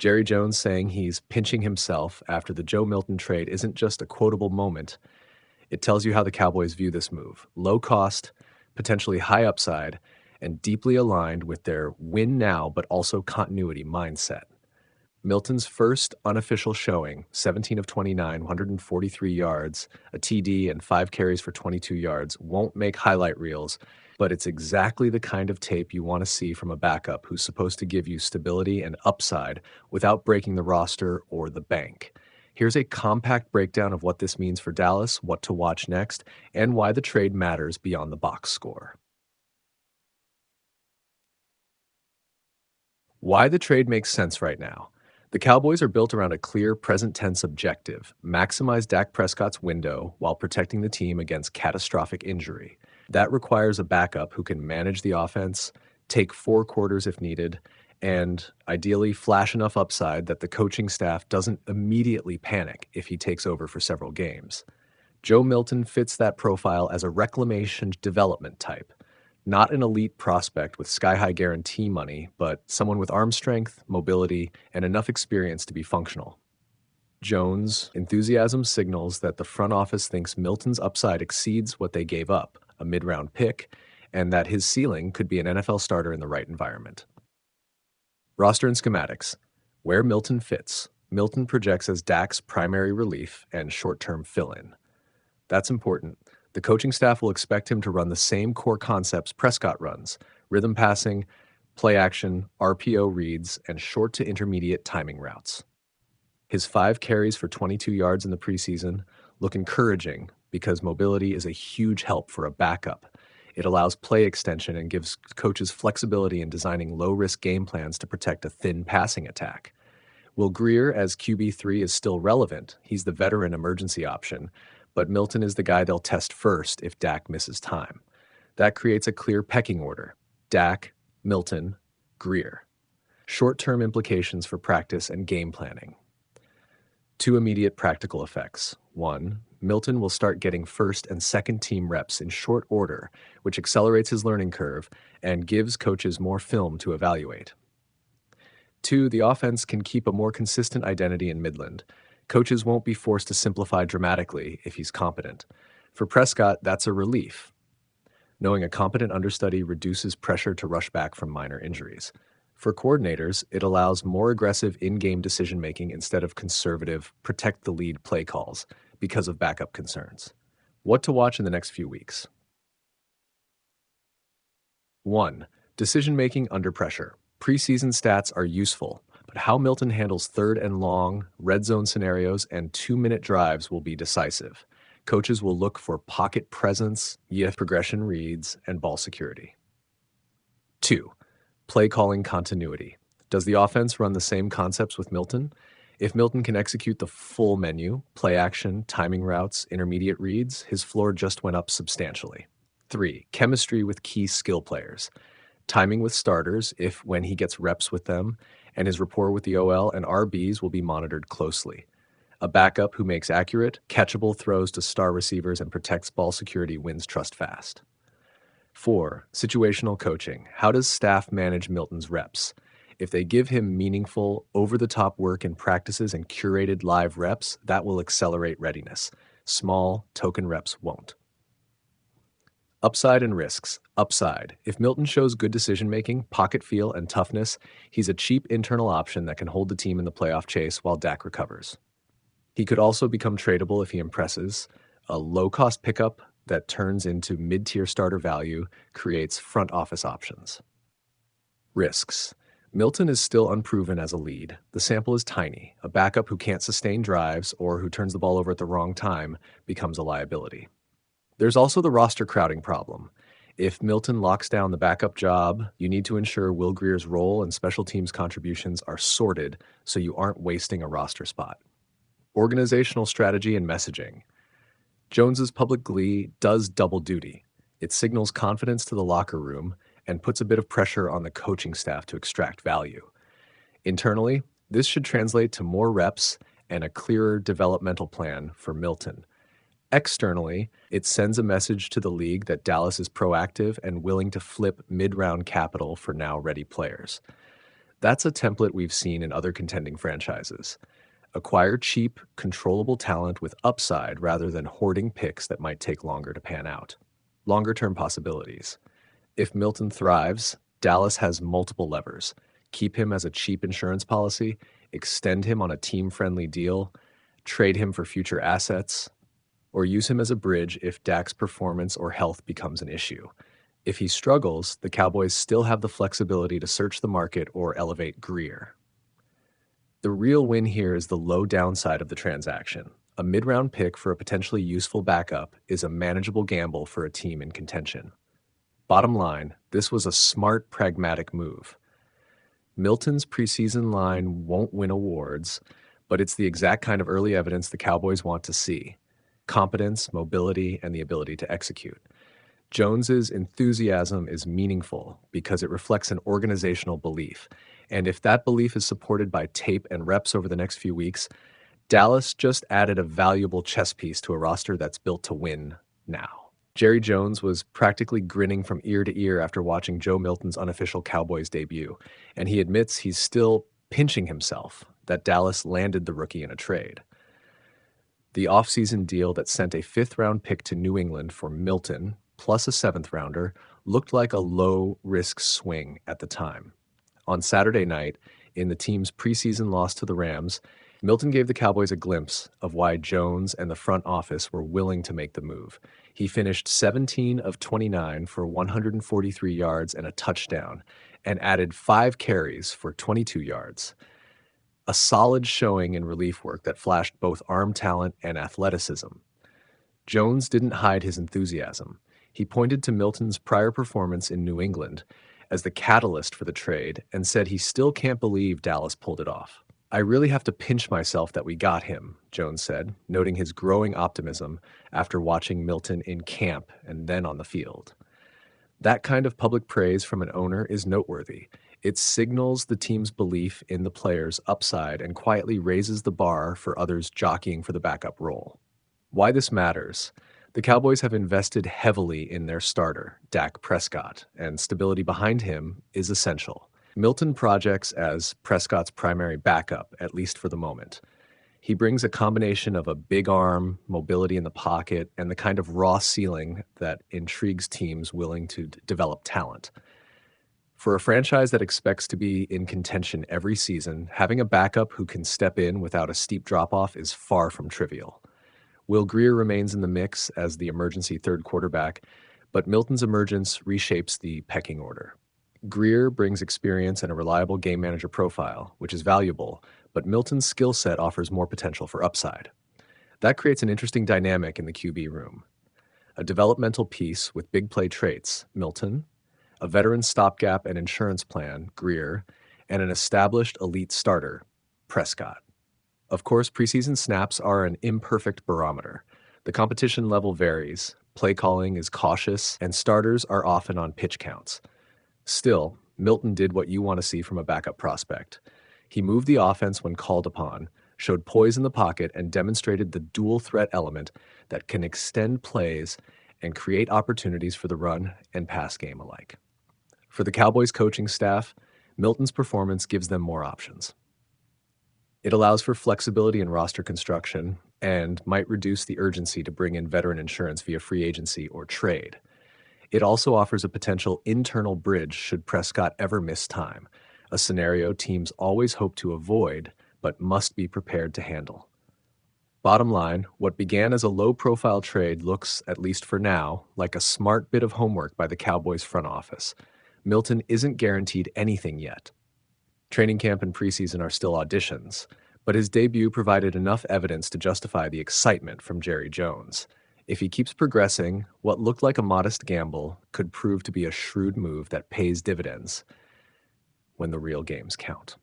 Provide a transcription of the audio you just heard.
Jerry Jones saying he's pinching himself after the Joe Milton trade isn't just a quotable moment. It tells you how the Cowboys view this move. Low cost, potentially high upside, and deeply aligned with their win now but also continuity mindset. Milton's first unofficial showing, 17 of 29, 143 yards, a TD, and 5 carries for 22 yards, won't make highlight reels, but it's exactly the kind of tape you want to see from a backup who's supposed to give you stability and upside without breaking the roster or the bank. Here's a compact breakdown of what this means for Dallas, what to watch next, and why the trade matters beyond the box score. Why the trade makes sense right now. The Cowboys are built around a clear present tense objective: maximize Dak Prescott's window while protecting the team against catastrophic injury. That requires a backup who can manage the offense, take 4 quarters if needed, and ideally flash enough upside that the coaching staff doesn't immediately panic if he takes over for several games. Joe Milton fits that profile as a reclamation development type. Not an elite prospect with sky-high guarantee money, but someone with arm strength, mobility, and enough experience to be functional. Jones' enthusiasm signals that the front office thinks Milton's upside exceeds what they gave up, a mid-round pick, and that his ceiling could be an NFL starter in the right environment. Roster and schematics. Where Milton fits. Milton projects as Dak's primary relief and short-term fill-in. That's important. The coaching staff will expect him to run the same core concepts Prescott runs: rhythm passing, play action, RPO reads, and short to intermediate timing routes. His 5 carries for 22 yards in the preseason look encouraging because mobility is a huge help for a backup. It allows play extension and gives coaches flexibility in designing low-risk game plans to protect a thin passing attack. Will Grier as QB3 is still relevant. He's the veteran emergency option, but Milton is the guy they'll test first if Dak misses time. That creates a clear pecking order: Dak, Milton, Grier. Short-term implications for practice and game planning. 2 immediate practical effects. 1, Milton will start getting first and second team reps in short order, which accelerates his learning curve and gives coaches more film to evaluate. 2, the offense can keep a more consistent identity in Midland. Coaches won't be forced to simplify dramatically if he's competent. For Prescott, that's a relief. Knowing a competent understudy reduces pressure to rush back from minor injuries. For coordinators, it allows more aggressive in-game decision-making instead of conservative, protect-the-lead play calls because of backup concerns. What to watch in the next few weeks. 1. Decision-making under pressure. Preseason stats are useful, but how Milton handles third and long, red zone scenarios, and 2-minute drives will be decisive. Coaches will look for pocket presence, progression reads, and ball security. 2. Play calling continuity. Does the offense run the same concepts with Milton? If Milton can execute the full menu, play action, timing routes, intermediate reads, his floor just went up substantially. 3. Chemistry with key skill players. Timing with starters, if when he gets reps with them, and his rapport with the OL and RBs will be monitored closely. A backup who makes accurate, catchable throws to star receivers and protects ball security wins trust fast. 4. Situational coaching. How does staff manage Milton's reps? If they give him meaningful, over-the-top work in practices and curated live reps, that will accelerate readiness. Small, token reps won't. Upside and risks. Upside. If Milton shows good decision-making, pocket feel, and toughness, he's a cheap internal option that can hold the team in the playoff chase while Dak recovers. He could also become tradable if he impresses. A low-cost pickup that turns into mid-tier starter value creates front office options. Risks. Milton is still unproven as a lead. The sample is tiny. A backup who can't sustain drives or who turns the ball over at the wrong time becomes a liability. There's also the roster crowding problem. If Milton locks down the backup job, you need to ensure Will Grier's role and special teams contributions are sorted so you aren't wasting a roster spot. Organizational strategy and messaging. Jones's public glee does double duty. It signals confidence to the locker room and puts a bit of pressure on the coaching staff to extract value. Internally, this should translate to more reps and a clearer developmental plan for Milton. Externally, it sends a message to the league that Dallas is proactive and willing to flip mid-round capital for now-ready players. That's a template we've seen in other contending franchises. Acquire cheap, controllable talent with upside rather than hoarding picks that might take longer to pan out. Longer-term possibilities. If Milton thrives, Dallas has multiple levers. Keep him as a cheap insurance policy, extend him on a team-friendly deal, trade him for future assets, or use him as a bridge if Dak's performance or health becomes an issue. If he struggles, the Cowboys still have the flexibility to search the market or elevate Greer. The real win here is the low downside of the transaction. A mid-round pick for a potentially useful backup is a manageable gamble for a team in contention. Bottom line, this was a smart, pragmatic move. Milton's preseason line won't win awards, but it's the exact kind of early evidence the Cowboys want to see: competence, mobility, and the ability to execute. Jones's enthusiasm is meaningful because it reflects an organizational belief, and if that belief is supported by tape and reps over the next few weeks, Dallas just added a valuable chess piece to a roster that's built to win now. Jerry Jones was practically grinning from ear to ear after watching Joe Milton's unofficial Cowboys debut, and he admits he's still pinching himself that Dallas landed the rookie in a trade. The offseason deal that sent a fifth-round pick to New England for Milton, plus a seventh-rounder, looked like a low-risk swing at the time. On Saturday night, in the team's preseason loss to the Rams, Milton gave the Cowboys a glimpse of why Jones and the front office were willing to make the move. He finished 17 of 29 for 143 yards and a touchdown, and added 5 carries for 22 yards. A solid showing in relief work that flashed both arm talent and athleticism. Jones didn't hide his enthusiasm. He pointed to Milton's prior performance in New England as the catalyst for the trade and said he still can't believe Dallas pulled it off. "I really have to pinch myself that we got him," Jones said, noting his growing optimism after watching Milton in camp and then on the field. That kind of public praise from an owner is noteworthy. It signals the team's belief in the player's upside and quietly raises the bar for others jockeying for the backup role. Why this matters: the Cowboys have invested heavily in their starter, Dak Prescott, and stability behind him is essential. Milton projects as Prescott's primary backup, at least for the moment. He brings a combination of a big arm, mobility in the pocket, and the kind of raw ceiling that intrigues teams willing to develop talent. For a franchise that expects to be in contention every season, having a backup who can step in without a steep drop-off is far from trivial. Will Greer remains in the mix as the emergency third quarterback, but Milton's emergence reshapes the pecking order. Greer brings experience and a reliable game manager profile, which is valuable, but Milton's skill set offers more potential for upside. That creates an interesting dynamic in the QB room. A developmental piece with big play traits, Milton, a veteran stopgap and insurance plan, Greer, and an established elite starter, Prescott. Of course, preseason snaps are an imperfect barometer. The competition level varies, play calling is cautious, and starters are often on pitch counts. Still, Milton did what you want to see from a backup prospect. He moved the offense when called upon, showed poise in the pocket, and demonstrated the dual threat element that can extend plays and create opportunities for the run and pass game alike. For the Cowboys coaching staff, Milton's performance gives them more options. It allows for flexibility in roster construction and might reduce the urgency to bring in veteran insurance via free agency or trade. It also offers a potential internal bridge should Prescott ever miss time, a scenario teams always hope to avoid but must be prepared to handle. Bottom line, what began as a low-profile trade looks, at least for now, like a smart bit of homework by the Cowboys front office. Milton isn't guaranteed anything yet. Training camp and preseason are still auditions, but his debut provided enough evidence to justify the excitement from Jerry Jones. If he keeps progressing, what looked like a modest gamble could prove to be a shrewd move that pays dividends when the real games count.